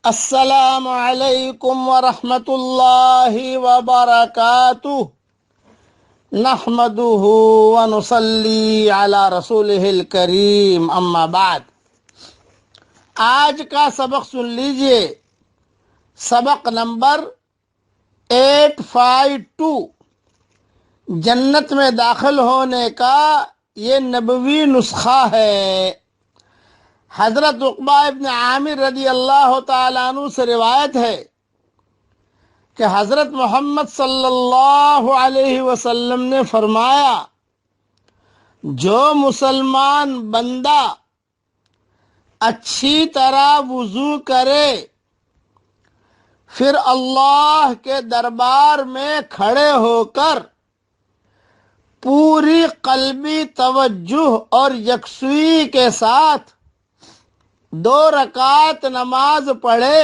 السلام علیکم ورحمۃ اللہ وبرکاتہ نحمده ونصلی علی رسولہ الکریم اما بعد۔ آج کا سبق سن لیجئے، سبق نمبر 852، جنت میں داخل ہونے کا یہ نبوی نسخہ ہے۔ حضرت عقبہ ابن عامر رضی اللہ تعالیٰ عنہ سے روایت ہے کہ حضرت محمد صلی اللہ علیہ وسلم نے فرمایا، جو مسلمان بندہ اچھی طرح وضو کرے، پھر اللہ کے دربار میں کھڑے ہو کر پوری قلبی توجہ اور یکسوئی کے ساتھ 2 رکعت نماز پڑھے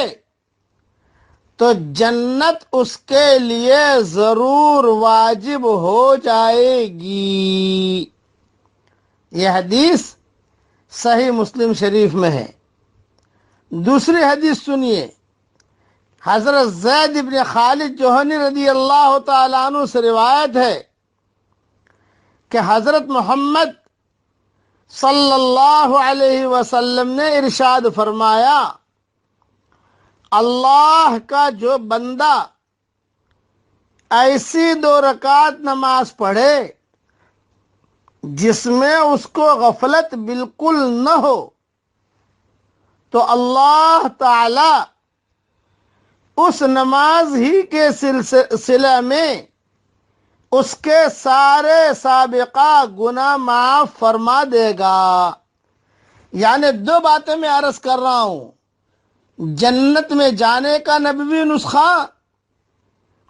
تو جنت اس کے لیے ضرور واجب ہو جائے گی۔ یہ حدیث صحیح مسلم شریف میں ہے۔ دوسری حدیث سنیے، حضرت زید بن خالد جوہنی رضی اللہ تعالیٰ عنہ سے روایت ہے کہ حضرت محمد صلی اللہ علیہ وسلم نے ارشاد فرمایا، اللہ کا جو بندہ ایسی 2 رکعت نماز پڑھے جس میں اس کو غفلت بالکل نہ ہو، تو اللہ تعالی اس نماز ہی کے سلسلے میں اس کے سارے سابقہ گناہ معاف فرما دے گا۔ یعنی 2 باتیں میں عرض کر رہا ہوں، جنت میں جانے کا نبوی نسخہ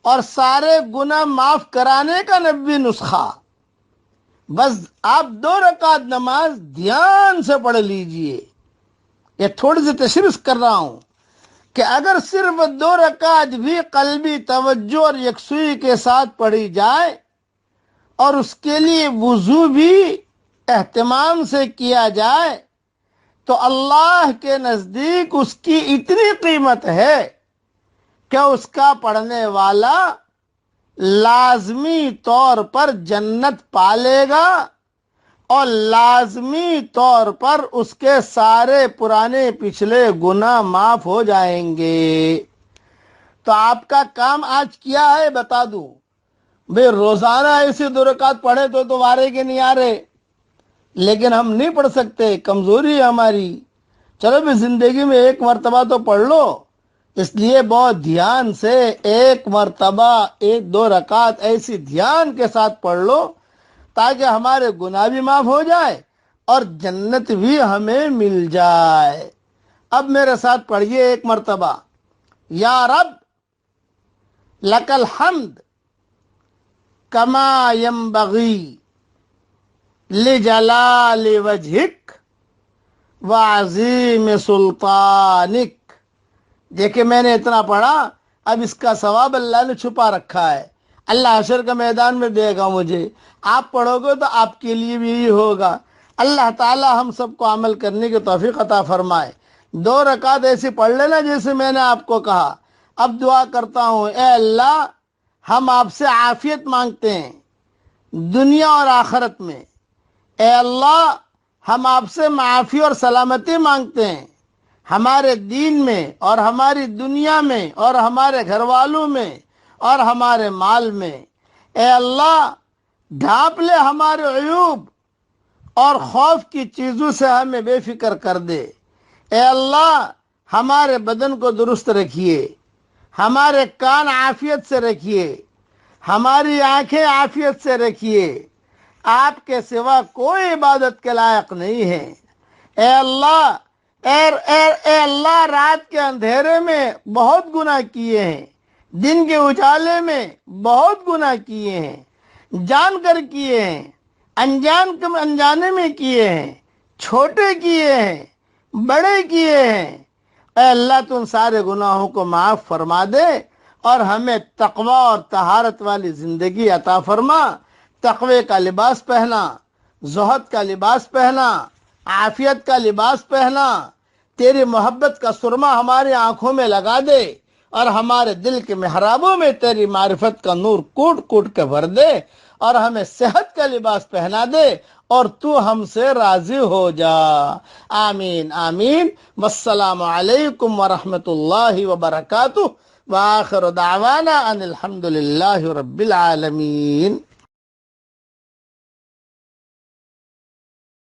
اور سارے گناہ معاف کرانے کا نبوی نسخہ۔ بس آپ 2 رکعت نماز دھیان سے پڑھ لیجئے۔ یہ تھوڑی سی تشریح کر رہا ہوں کہ اگر صرف 2 رکعت بھی قلبی توجہ اور یکسوئی کے ساتھ پڑھی جائے اور اس کے لیے وضو بھی اہتمام سے کیا جائے تو اللہ کے نزدیک اس کی اتنی قیمت ہے کہ اس کا پڑھنے والا لازمی طور پر جنت پالے گا اور لازمی طور پر اس کے سارے پرانے پچھلے گناہ معاف ہو جائیں گے۔ تو آپ کا کام آج کیا ہے بتا دوں، بھئی روزانہ ایسے 2 رکعت پڑھے تو وارے کے نہیں آ رہے، لیکن ہم نہیں پڑھ سکتے، کمزوری ہے ہماری۔ چلو بھی زندگی میں 1 مرتبہ تو پڑھ لو، اس لیے بہت دھیان سے 1 مرتبہ 2 رکعت ایسی دھیان کے ساتھ پڑھ لو تاکہ ہمارے گناہ بھی معاف ہو جائے اور جنت بھی ہمیں مل جائے۔ اب میرے ساتھ پڑھیے 1 مرتبہ، یا رب لک الحمد کما ینبغی لجلال وجہک وعظیم سلطانک۔ دیکھیں میں نے اتنا پڑھا، اب اس کا ثواب اللہ نے چھپا رکھا ہے، اللہ حشر کے میدان میں دے گا مجھے۔ آپ پڑھو گے تو آپ کے لیے بھی یہی ہوگا۔ اللہ تعالی ہم سب کو عمل کرنے کی توفیق عطا فرمائے۔ 2 رکعت ایسی پڑھ لینا جیسے میں نے آپ کو کہا۔ اب دعا کرتا ہوں، اے اللہ ہم آپ سے عافیت مانگتے ہیں دنیا اور آخرت میں۔ اے اللہ ہم آپ سے معافی اور سلامتی مانگتے ہیں ہمارے دین میں اور ہماری دنیا میں اور ہمارے گھر والوں میں اور ہمارے مال میں۔ اے اللہ ڈھانپ لے ہمارے عیوب اور خوف کی چیزوں سے ہمیں بے فکر کر دے۔ اے اللہ ہمارے بدن کو درست رکھیے، ہمارے کان عافیت سے رکھیے، ہماری آنکھیں عافیت سے رکھیے۔ آپ کے سوا کوئی عبادت کے لائق نہیں ہے۔ اے اللہ اے اللہ رات کے اندھیرے میں بہت گناہ کیے ہیں، دن کے اجالے میں بہت گناہ کیے ہیں، جان کر کیے ہیں، انجانے میں کیے ہیں، چھوٹے کیے ہیں، بڑے کیے ہیں۔ اے اللہ تو ان سارے گناہوں کو معاف فرما دے اور ہمیں تقوی اور طہارت والی زندگی عطا فرما۔ تقوی کا لباس پہنا، زہد کا لباس پہنا، عافیت کا لباس پہنا، تیری محبت کا سرما ہماری آنکھوں میں لگا دے اور ہمارے دل کے محرابوں میں تیری معرفت کا نور کوٹ کوٹ کے بھر دے اور ہمیں صحت کا لباس پہنا دے اور تو ہم سے راضی ہو جا۔ آمین آمین۔ والسلام علیکم ورحمۃ اللہ وبرکاتہ، وآخر دعوانا ان الحمد للہ رب العالمین۔